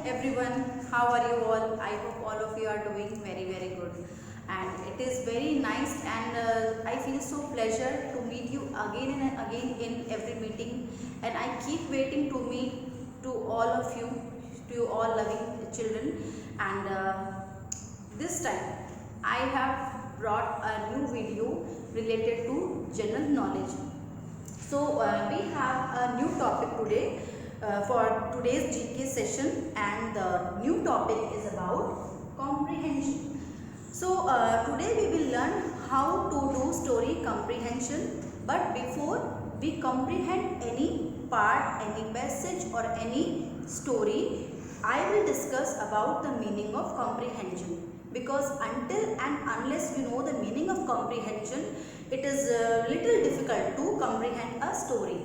everyone, how are you all? I hope all of you are doing very good. And it is very nice and I feel so pleasure to meet you again and again in every meeting. And I keep waiting to meet to all of you, to you all loving children. And this time I have brought a new video related to general knowledge. So we have a new topic today for today's GK session, and the new topic is about comprehension. So today we will learn how to do story comprehension, but before we comprehend any part, any passage or any story, I will discuss about the meaning of comprehension, because until and unless you know the meaning of comprehension, it is little difficult to comprehend a story.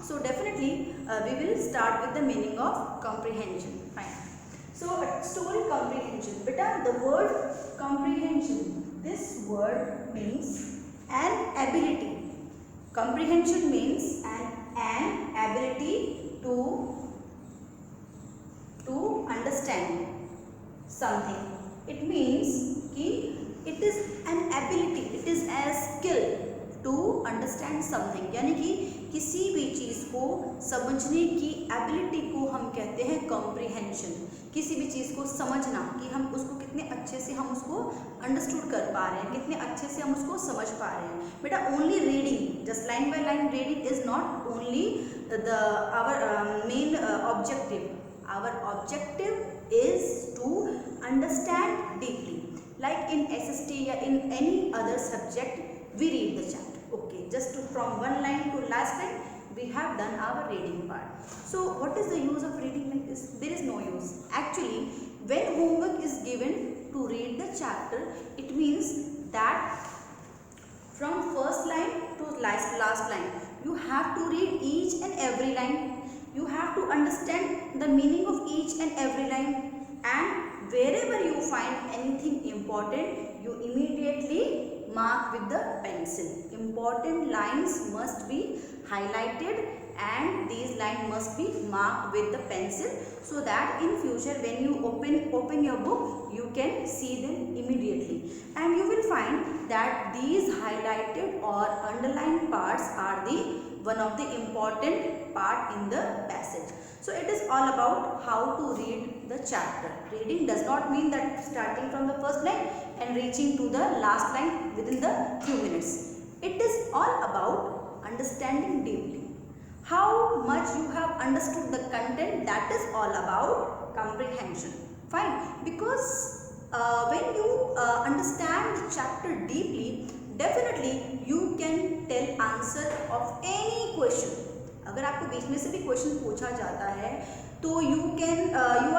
So definitely we will start with the meaning of comprehension. Fine. So story comprehension. Beta, the word comprehension, this word means an ability. Comprehension means an ability to understand something. It means कि it is an ability, it is a skill to understand something. यानी कि किसी भी चीज़ को समझने की ability को हम कहते हैं कॉम्प्रिहेंशन. किसी भी चीज़ को समझना कि हम उसको कितने अच्छे से हम उसको अंडरस्टूड कर पा रहे हैं, कितने अच्छे से हम उसको समझ पा रहे हैं. बेटा only reading, just line by line reading is not only the our main objective. Our objective is to understand deeply. Like in SST or in any other subject, we read the chapter. Okay, just from one line to last line, we have done our reading part. So, what is the use of reading like this? There is no use. Actually, when homework is given to read the chapter, it means that from first line to last line, you have to read each and every line. You have to understand the meaning of each and every line, and wherever you find anything important, you immediately mark with the pencil. Important lines must be highlighted and these lines must be marked with the pencil, so that in future when you open your book, you can see them immediately, and you will find that these highlighted or underlined parts are the one of the important part in the passage. So it is all about how to read the chapter. Reading does not mean that starting from the first line and reaching to the last line within the few minutes. It is all about understanding deeply. How much you have understood the content, that is all about comprehension. Fine. Because when you understand the chapter deeply, definitely you can tell answer of any question. अगर आपको बीच में से भी question पूछा जाता है तो you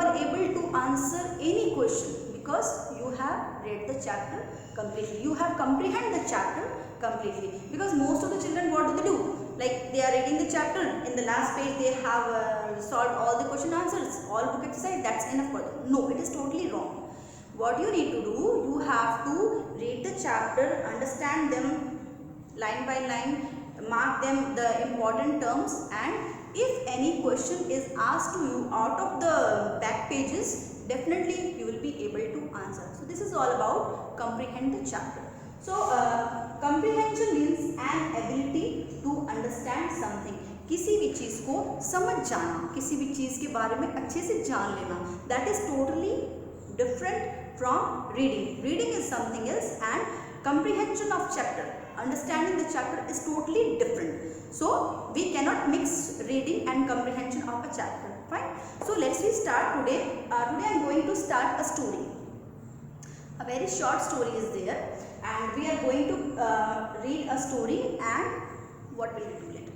are able to answer any question because you have read the chapter completely. You have comprehend the chapter completely. Because most of the children, what do they do? Like they are reading the chapter, in the last page they have solved all the question answers, all book exercise, that's enough for them. No, it is totally wrong. What you need to do, you have to read the chapter, understand them line by line, mark them the important terms, and if any question is asked to you out of the back pages, definitely you will be able to answer. So this is all about comprehend the chapter. So comprehension means an ability to understand something. किसी भी चीज़ को समझ जाना, किसी भी चीज़ के बारे में अच्छे से जान लेना, that is totally different from reading. Reading is something else and comprehension of chapter, understanding the chapter is totally different. So we cannot mix reading and comprehension of a chapter. Fine. So let's start today. Today I am going to start a story. A very short story is there, and we are going to read a story, and what will we do later?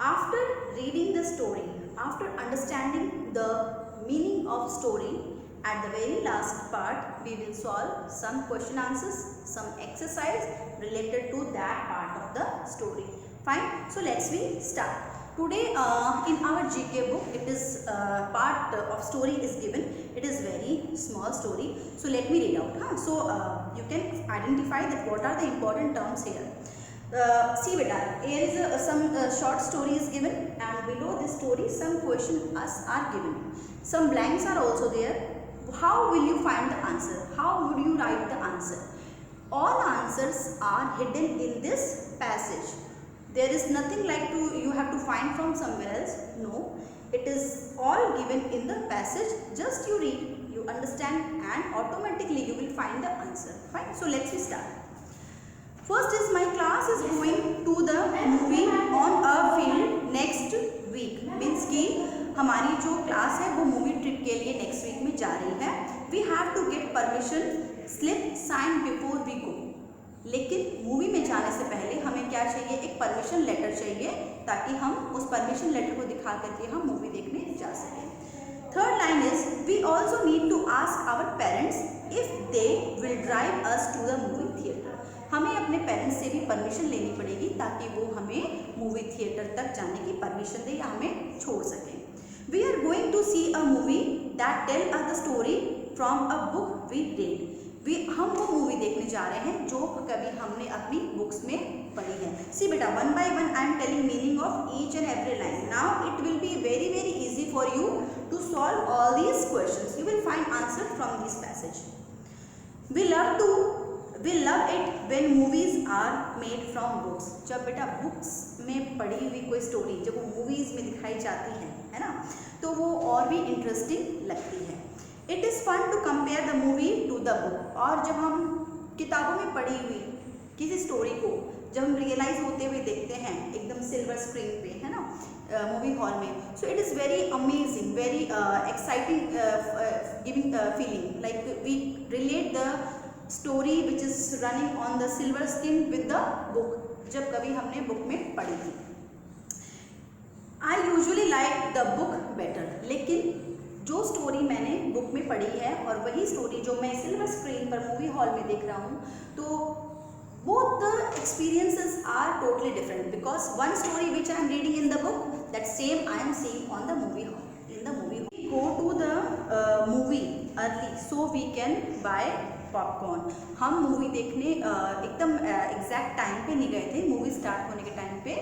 After reading the story, after understanding the meaning of story, at the very last part, we will solve some question answers, some exercise related to that part of the story. Fine. So let's start. Today in our GK book, it is part of story is given. It is very small story. So let me read out. So you can identify that what are the important terms here. See beta, here is some short story is given, and below this story some questions are given. Some blanks are also there. How will you find the answer? How would you write the answer? All answers are hidden in this passage. There is nothing like you have to find from somewhere else. No, it is all given in the passage. Just you read, you understand, and automatically you will find the answer. Fine. So let's start. First is my class is going to the movie on a field next week. Means कि हमारी जो class है वो movie trip के लिए next week में जा रही है. We have to get permission slip signed before we go. लेकिन मूवी में जाने से पहले हमें क्या चाहिए? एक परमिशन लेटर चाहिए, ताकि हम उस परमिशन लेटर को दिखा करके हम मूवी देखने जा सकें. Third line is we also need to ask our parents if they will drive us to the movie theater. हमें अपने पेरेंट्स से भी परमिशन लेनी पड़ेगी, ताकि वो हमें मूवी थिएटर तक जाने की परमिशन दे या हमें छोड़ सकें. We are going to see a movie that tell us the story from a book we read. हम वो मूवी देखने जा रहे हैं जो कभी हमने अपनी बुक्स में पढ़ी है. सी बेटा, one by one I am telling meaning of each and every line. Now it will be very very easy for you to solve all these questions. You will find answer from this passage. We love it when movies are made from books. जब बेटा books में पढ़ी हुई कोई story जब वो movies में दिखाई जाती है ना, तो वो और भी इंटरेस्टिंग लगती है. It is fun to compare the movie to the book. और जब हम किताबों में पढ़ी हुई किसी स्टोरी को जब हम रियलाइज होते हुए देखते हैं एकदम सिल्वर स्क्रीन पे, है ना, मूवी हॉल में, so it is very amazing, very exciting, giving feeling like we relate the story which is running on the silver screen with the book, जब कभी हमने बुक में पढ़ी थी. I usually like the book better. लेकिन जो story मैंने book में पढ़ी है और वही स्टोरी जो मैं सिल्वर स्क्रीन पर मूवी हॉल में देख रहा हूँ, तो both the experiences are totally different, because one story which I am reading in the book, that same I am seeing on the movie hall. In the movie hall, we go to the movie early so we can buy popcorn. हम movie देखने एकदम exact time पे नहीं गए थे. Movie start होने के time पे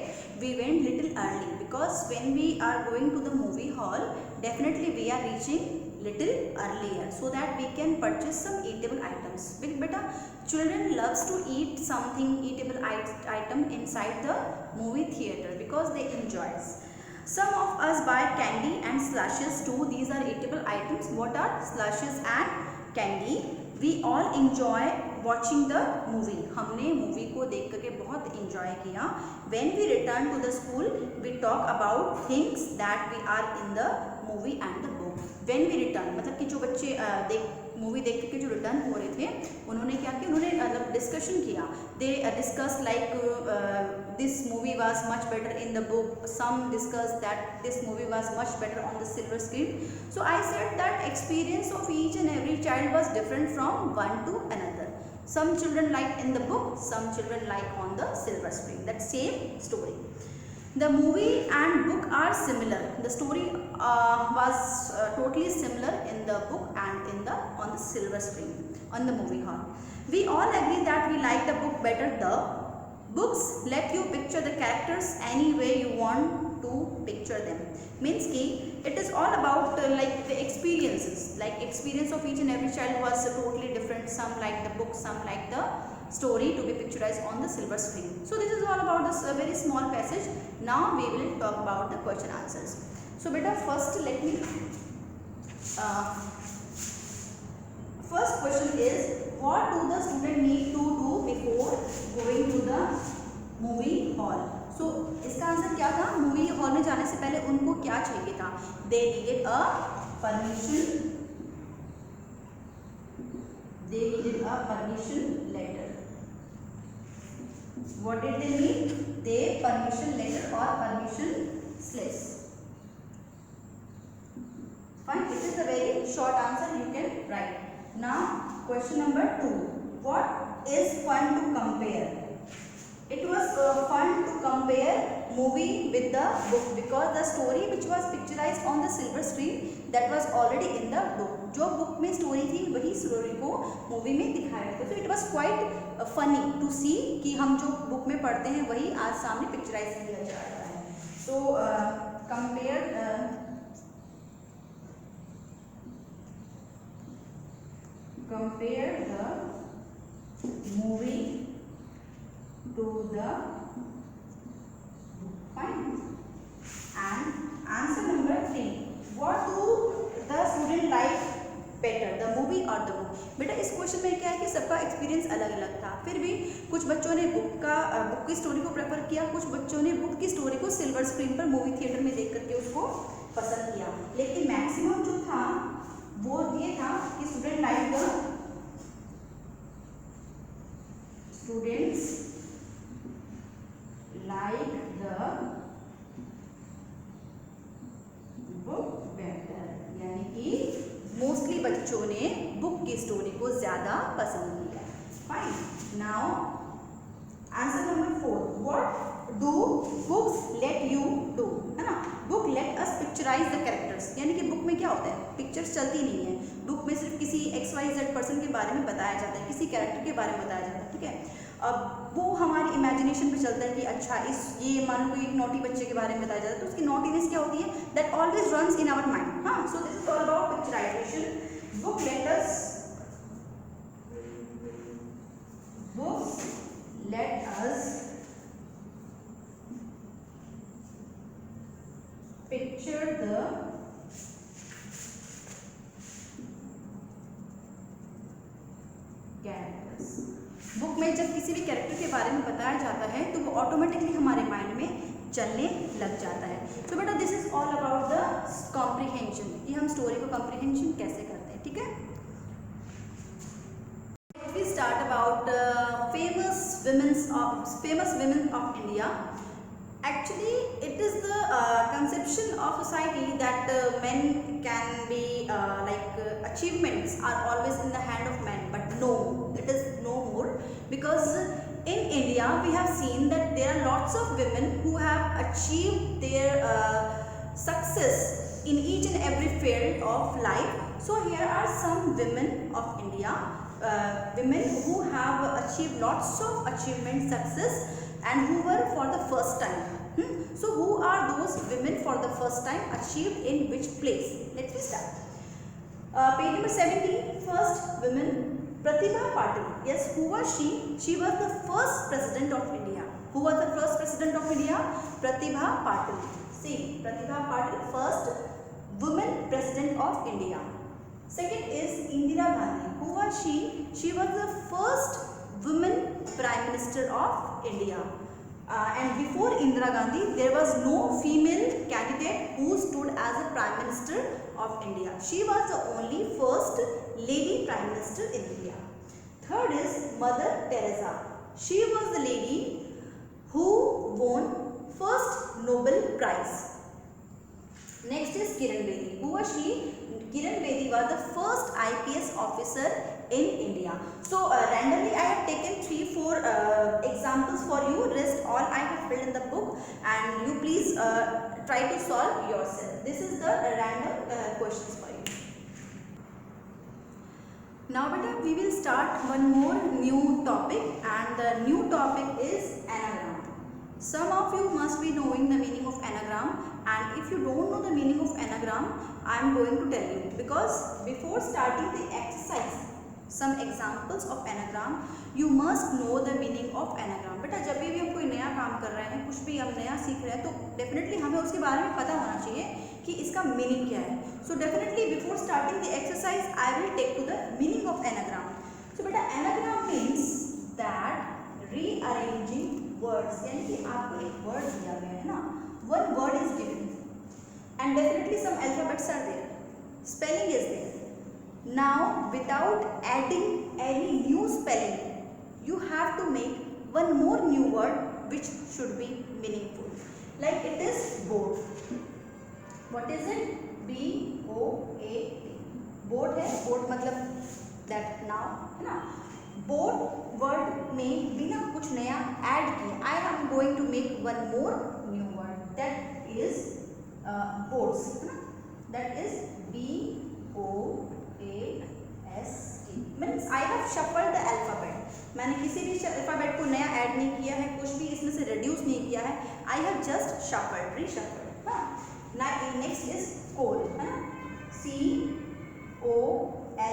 we went little early, because when we are going to the movie hall, definitely we are reaching little earlier so that we can purchase some eatable items. Beta, children loves to eat something eatable item inside the movie theater because they enjoy. Some of us buy candy and slushes too. These are eatable items. What are slushes and candy? We all enjoy watching the movie. हमने movie को देख करके बहुत enjoy किया. When we return to the school, we talk about things that we are in the movie and the book. When we return, मतलब कि जो बच्चे मूवी देख के जो रिटर्न हो रहे थे, उन्होंने क्या किया, उन्होंने मतलब डिस्कशन किया. They discuss like this movie was much better in the book. Some discuss that this movie was much better on the silver screen. So I said that experience of each and every child was different from one to another. Some children like in the book, some children like on the silver screen. That same story. The movie and book are similar. The story was totally similar in the book and on the silver screen on the movie hall. We all agree that we like the book better. The books let you picture the characters any way you want to picture them. Means ki it is all about like the experiences. Like experience of each and every child was totally different. Some like the book, some like the story to be picturized on the silver screen. So this is all about this very small passage. Now we will talk about the question answers. So beta, first let me first question is, what do the student need to do before going to the movie hall? So इसका answer क्या था? Movie hall में जाने से पहले उनको क्या चाहिए था? They needed a permission. They needed a permission letter. What did they need? They permission letter or permission slips. Fine. It is a very short answer. You can write. Now question number 2. What is fun to compare? It was fun to compare movie with the book because the story which was picturized on the silver screen that was already in the book. जो book में story थी वही story को movie में दिखाया गया. So it was quite funny to see कि हम जो बुक में पढ़ते हैं वही आज सामने पिक्चराइज किया जा रहा है. So compare the movie to the book. Fine. And answer number 3. What do the student like better, the movie or the book? बेटा इस क्वेश्चन में क्या है कि सबका एक्सपीरियंस अलग अलग था. फिर भी कुछ बच्चों ने बुक की स्टोरी को प्रेफर किया, कुछ बच्चों ने बुक की स्टोरी को सिल्वर स्क्रीन पर मूवी थिएटर में देख करके उसको पसंद किया. लेकिन मैक्सिमम जो था वो ये था कि student like the book better, यानी कि मोस्टली बच्चों ने बुक की स्टोरी को ज्यादा पसंद किया. Fine. Now answer number 4. What do books let you do, है ना. Book let us picturise the characters, यानी कि बुक में क्या होता है, पिक्चर्स चलती नहीं है. बुक में सिर्फ किसी XYZ पर्सन के बारे में बताया जाता है, किसी कैरेक्टर के बारे में बताया जाता है. ठीक है. अब वो हमारी इमेजिनेशन पे चलता है कि अच्छा ये मान लो एक नॉटी बच्चे के बारे में बताया जाता है तो उसकी नॉटीनेस क्या होती है, that always runs in our mind. हाँ, so this is all about picturisation. Book let us picture the characters. Book में जब किसी भी कैरेक्टर के बारे में बताया जाता है तो वो ऑटोमेटिकली हमारे माइंड में चलने लग जाता है. तो बेटा this is all about the comprehension, कि हम स्टोरी को कॉम्प्रिहेंशन कैसे करते हैं. ठीक है. We start about famous women of India. Actually it is the conception of society that men can be achievements are always in the hand of men, but no, it is no more, because in India we have seen that there are lots of women who have achieved their success in each and every field of life. So here are some women of India, women who have achieved lots of achievement success and who were for the first time. So who are those women for the first time, achieved in which place? Let's start. Page number 17. First woman, Pratibha Patil. Yes, who was she? She was the first president of India. Who was the first president of India? Pratibha Patil. See, Pratibha Patil, first woman president of India. Second is Indira Gandhi. Who was she? She was the first woman prime minister of India. And before Indira Gandhi, there was no female candidate who stood as a prime minister of India. She was the only first lady prime minister in India. Third is Mother Teresa. She was the lady who won first Nobel Prize. Next is Kiran Bedi. Who was she? Kiran Bedi was the first IPS officer in India. So randomly I have taken 3-4 examples for you. Rest all I have filled in the book, and you please try to solve yourself. This is the random questions for you. Now beta, we will start one more new topic, and the new topic is anagram. Some of you must be knowing the meaning of anagram, and if you don't know the meaning of anagram, I am going to tell you, because before starting the exercise, some examples of anagram, you must know the meaning of anagram. बेटा जब भी हम कोई नया काम कर रहे हैं, कुछ भी हम नया सीख रहे हैं, तो डेफिनेटली हमें उसके बारे में पता होना चाहिए कि इसका मीनिंग क्या है. So definitely before starting the exercise I will take to the meaning of anagram. So बेटा anagram means that rearranging words, यानी कि आपको एक वर्ड दिया गया है ना, one word is given and definitely some alphabets are there, spelling is there. Now without adding any new spelling, you have to make one more new word which should be meaningful. Like it is boat. What is it? B-O-A-T. Boat है, boat मतलब that now, है ना. Boat word में बिना कुछ नया add किए, I am going to make one more new that is boats, है ना, that is BOAST means I have shuffled the alphabet. मैंने किसी भी अल्फाबेट को नया ऐड नहीं किया है, कुछ भी इसमें से रिड्यूस नहीं किया है, I have just shuffled, reshuffled. हाँ, नेक्स्ट इज कोल, है ना, COLA,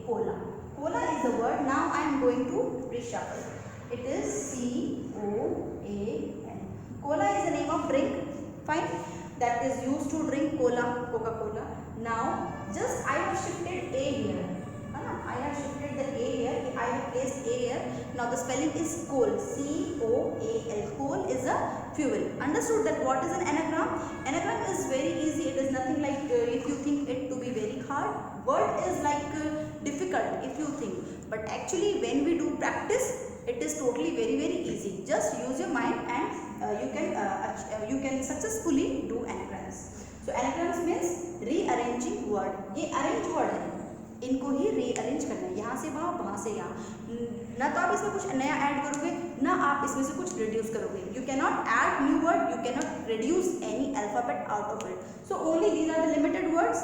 cola. Cola is the word. Now I am going to reshuffle. It is COAN. Cola is the name of drink, fine, that is used to drink cola, Coca-Cola. Now just I have shifted A here, I have shifted the A here, I have placed A here. Now the spelling is coal, COAL. Coal is a fuel. Understood that what is an anagram? Anagram is very easy. It is nothing like if you think it to be very hard. Word is like difficult if you think, but actually when we do practice, it is totally very easy. Just use your mind and you can successfully do anagrams. So anagrams means rearranging word. ये arrange word है, इनको ही rearrange करना है, यहाँ से वहाँ से यहाँ. ना तो आप इसमें कुछ नया ऐड करोगे, ना आप इसमें से कुछ रिड्यूस करोगे. You cannot add new word, you cannot reduce any alphabet out of it. So only these are the limited words.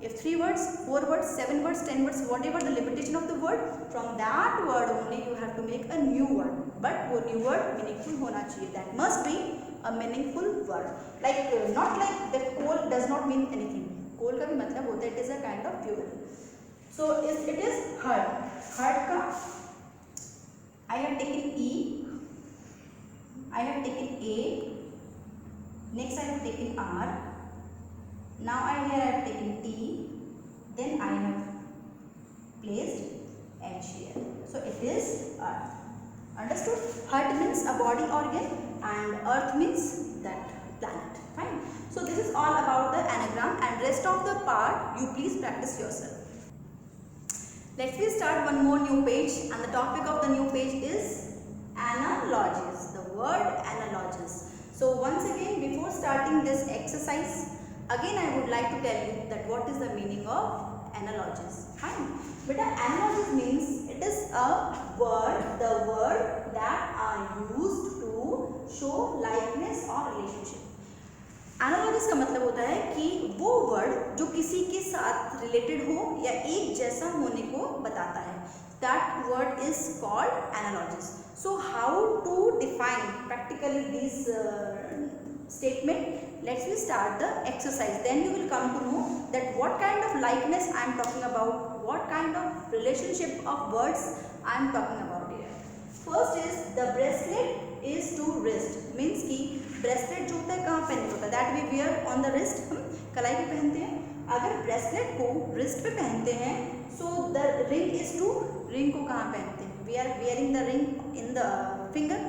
If 3 words, 4 words, 7 words, 10 words, whatever the limitation of the word, from that word only you have to make a new word. But वो new word meaningful होना चाहिए. That must be a meaningful word. Like not like that coal does not mean anything. Coal का भी मतलब होता है it is a kind of fuel. So if it is hard, hard का I have taken E, I have taken A, next I have taken R. Now here I have taken T, then I have placed H here. So it is earth. Understood? Heart means a body organ and earth means that planet. Fine. So this is all about the anagram, and rest of the part you please practice yourself. Let's start one more new page, and the topic of the new page is analogies. The word analogies. So once again, before starting this exercise, again I would like to tell you that what is the meaning of analogies. Fine. But analogies means it is a word, the word that are used to show likeness or relationship. एनालॉजिस का मतलब होता है कि वो word जो किसी के साथ रिलेटेड हो या एक जैसा होने को बताता है. That word is called analogies. So how to define practically this statement? Let's we start the exercise, then you will come to know that what kind of likeness I am talking about, what kind of relationship of words I am talking about here. First is the bracelet is to wrist, means कि bracelet जो होता है कहाँ पहनते होता है, that we wear on the wrist, हम कलाई पे पहनते हैं. अगर ब्रेसलेट को रिस्ट पे पहनते हैं, so the ring is to, ring को कहाँ पहनते हैं, we are wearing the ring in the finger,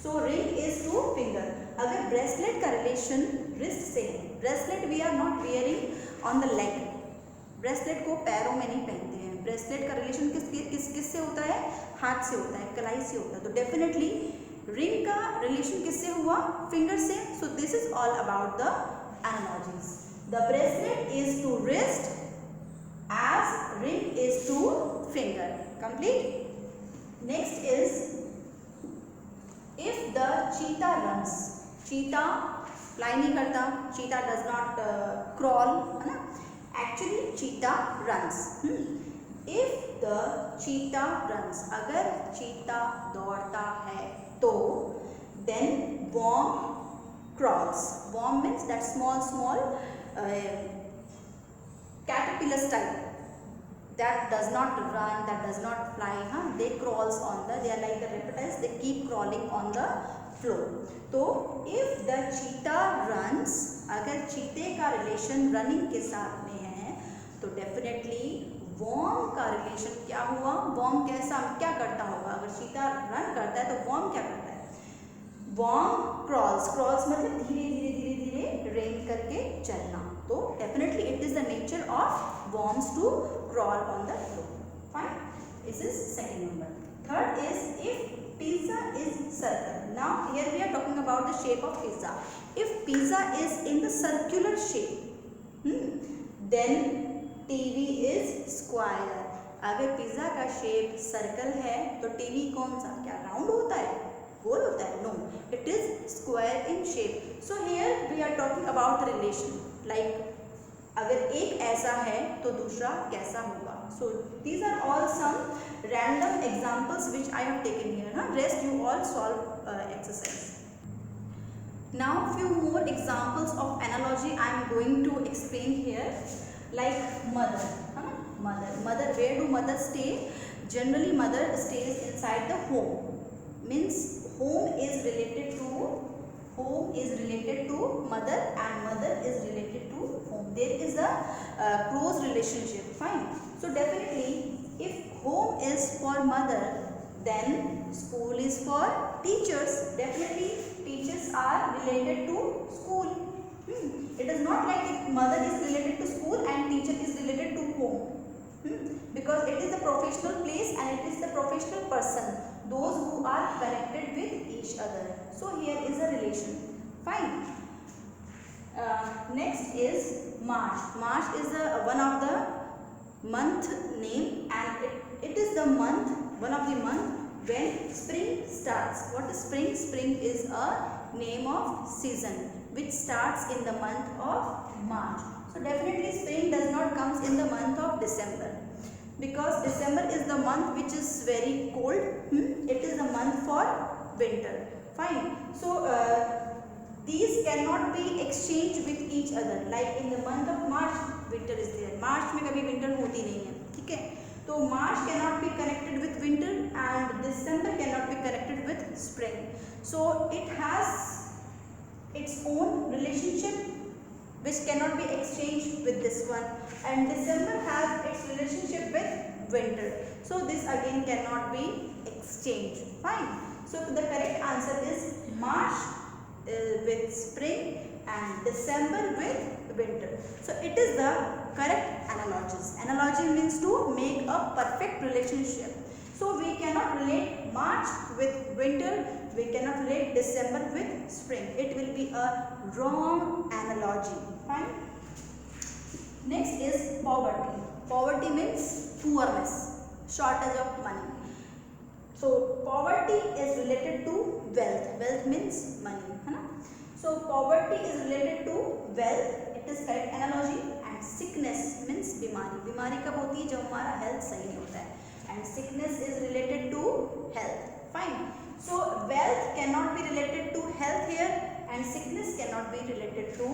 so ring is to finger. अगर ब्रेसलेट का रिलेशन रिस्ट से है, bracelet we are not wearing on the leg, bracelet को पैरों में नहीं पहनते हैं. ब्रेसलेट का रिलेशन किससे होता है, हाथ से होता है, कलाई से होता है. तो डेफिनेटली रिंग का रिलेशन किससे हुआ, फिंगर से. So this is all about the analogies. The bracelet is to wrist as ring is to finger. Complete. Next is if the cheetah runs, cheetah fly नहीं करता, चीता डज नॉट क्रॉल, है ना, actually चीता runs. If the cheetah runs, अगर चीता दौड़ता है तो then worm crawls. Worm means that small caterpillar type that does not run, that does not fly, they crawls on the, they are like the reptiles, they keep crawling on the floor. तो if the cheetah runs, अगर चीते का relation running के साथ में है, तो definitely warm का रिलेशन क्या हुआ, वॉर्म कैसा क्या करता होगा. अगर चीता रन करता है तो वॉर्म क्या करता है, वॉर्म क्रॉल्स. क्रॉल्स मतलब धीरे धीरे रेंज करके चलना. तो definitely it is the nature of worms to crawl on the floor. Fine. This is second number. Third is if pizza is circle. Now here we are talking about the shape of pizza. If pizza is in the circular shape, then TV is square. अगर pizza का shape circle है तो TV कौन सा, क्या round होता है, गोल होता है? No, it is square in shape. So here we are talking about the relation. Like अगर एक ऐसा है तो दूसरा कैसा होगा? So these are all some random examples which I have taken here. ना rest you all solve exercise. Now few more examples of analogy I am going to explain here. Like mother, mother. Where do mothers stay? Generally mother stays inside the home. Means home is related to mother and mother is related to home. There is a close relationship. Fine. So definitely if home is for mother, then school is for teachers. Definitely teachers are related to school. It is not like if mother is related to school and teacher is related to home. Because it is a professional place and it is the professional person, those who are connected with each other. So here is a relation. Fine. Next is March. March is one of the month name, and it is the month, one of the month when spring starts. What is spring? Spring is a name of season which starts in the month of March. So definitely spring does not comes in the month of December, because December is the month which is very cold. It is the month for winter. Fine. So these cannot be exchanged with each other. Like in the month of March winter is there. March में कभी winter होती नहीं है. ठीक है. तो March cannot be connected with winter and December cannot be connected with spring. So it has its own relationship which cannot be exchanged with this one, and December has its relationship with winter. So this again cannot be exchanged. Fine. So the correct answer is March with spring and December with winter. So it is the correct analogies. Analogy means to make a perfect relationship. So we cannot relate March with winter, we cannot relate December with spring. It will be a wrong analogy. Fine. Next is poverty. Poverty means poorness, shortage of money. So poverty is related to wealth. Wealth means money. So poverty is related to wealth. It is correct analogy. And sickness means बीमारी. बीमारी कब होती है? जब हमारा health सही नहीं होता है. And sickness is related to health. Fine. So wealth cannot be related to health here, and sickness cannot be related to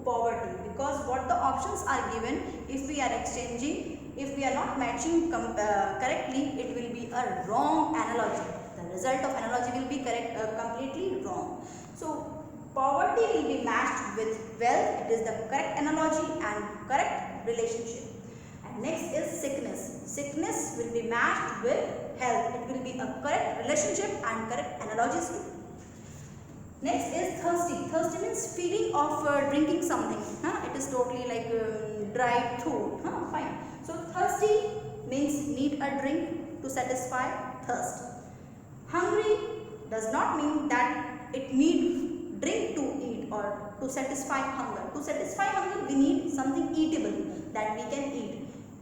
poverty, because what the options are given, if we are exchanging, if we are not matching correctly, it will be a wrong analogy. The result of analogy will be correct, completely wrong. So poverty will be matched with wealth. It is the correct analogy and correct relationship. And next is sickness. Sickness will be matched with health. It will be a correct relationship and correct analogies too. Next is thirsty. Thirsty means feeling of drinking something. It is totally like dry throat. Fine. So thirsty means need a drink to satisfy thirst. Hungry does not mean that it need drink to eat or to satisfy hunger. To satisfy hunger, we need something eatable that we can eat.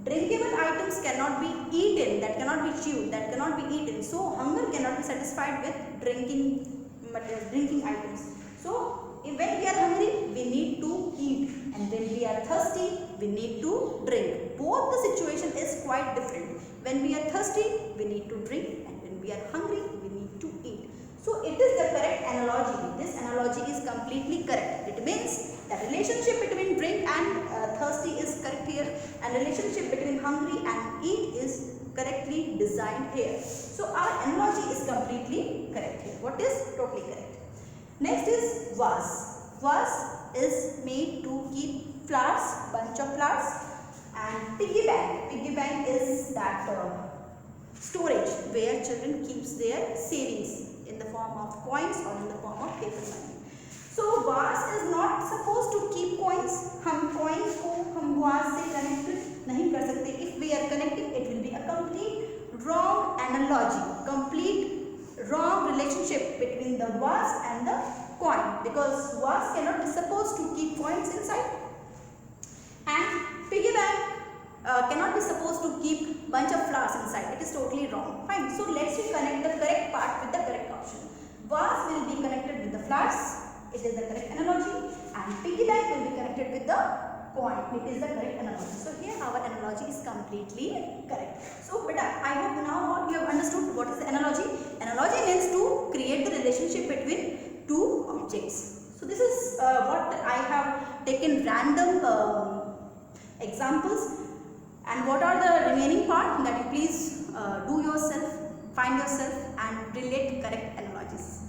Drinkable items cannot be eaten, that cannot be chewed, that cannot be eaten. So hunger cannot be satisfied with drinking items. So when we are hungry, we need to eat, and when we are thirsty, we need to drink. Both the situation is quite different. When we are thirsty, we need to drink, and when we are hungry, we need to eat. So it is the correct analogy. This analogy is completely correct. It means the relationship between drink and thirsty is correct here, and relationship between hungry and eat is correctly designed here. So our analogy is completely correct here. What is totally correct? Next is vase. Vase is made to keep flowers, bunch of flowers, and piggy bank. Piggy bank is that storage where children keeps their savings in the form of coins or in the form of paper money. So vase is not supposed to keep coins. हम coins को हम vase से connect नहीं कर सकते. If we are connecting, it will be a complete wrong analogy, complete wrong relationship between the vase and the coin, because vase cannot be supposed to keep coins inside, and piggy bank cannot be supposed to keep bunch of flowers inside. It is totally wrong. Fine. So let's connect the correct part with the correct option. Vase will be connected with the flowers. It is the correct analogy. And piggy bank will be connected with the coin. It is the correct analogy. So here our analogy is completely correct. So beta, I hope now all you have understood what is the analogy. Analogy means to create the relationship between two objects. So this is what I have taken random examples, and what are the remaining part that you please do yourself, find yourself and relate correct analogies.